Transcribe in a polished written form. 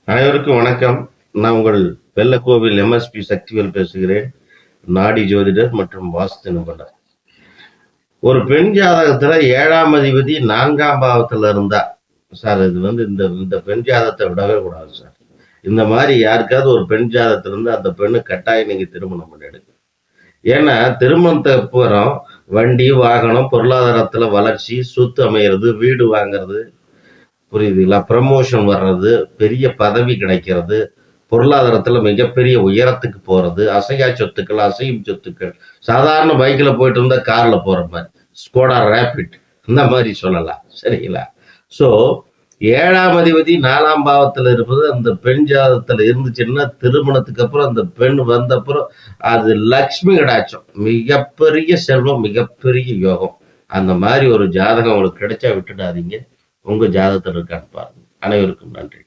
அனைவருக்கும் வணக்கம். நான் உங்கள் வெள்ளக்கோவில் எம்எஸ்பி சக்திவேல் பேசுகிறேன். நாடி ஜோதிடர் மற்றும் வாஸ்து நிபுணர். ஒரு பெண் ஜாதகத்துல 7ஆம் அதிபதி 4ஆம் பாவத்துல இருந்தா, சார் இது இந்த இந்த பெண் ஜாதகத்தை விடவே கூடாது சார். இந்த மாதிரி யாருக்காவது ஒரு பெண் ஜாதகத்துல இருந்து அந்த பெண்ணு கட்டாயம் நீங்க திருமணம் பண்ணிடுங்க. ஏன்னா திருமணத்துக்கு அப்புறம் வண்டி, வாகனம், பொருளாதாரத்துல வளர்ச்சி, சொத்து அமைகிறது, வீடு வாங்குறது, புரியுதுங்களா? ப்ரமோஷன் வர்றது, பெரிய பதவி கிடைக்கிறது, பொருளாதாரத்துல மிகப்பெரிய உயரத்துக்கு போறது, அசையா சொத்துக்கள், அசையும் சொத்துக்கள், சாதாரண பைக்ல போயிட்டு இருந்தா கார்ல போற மாதிரி, ஸ்கோடா ரேபிட் இந்த மாதிரி சொல்லலாம். சரிங்களா? ஸோ 7ஆம் அதிபதி 4ஆம் பாவத்துல இருப்பது அந்த பெண் ஜாதகத்துல இருந்துச்சுன்னா, திருமணத்துக்கு அப்புறம் அந்த பெண் வந்த அப்புறம் அது லக்ஷ்மி கடாட்சம், மிகப்பெரிய செல்வம், மிகப்பெரிய யோகம். அந்த மாதிரி ஒரு ஜாதகம் உங்களுக்கு கிடைச்சா விட்டுடாதீங்க. உங்க ஜாதகத்தில் இருக்கான்னு பாருங்க. அனைவருக்கும் நன்றி.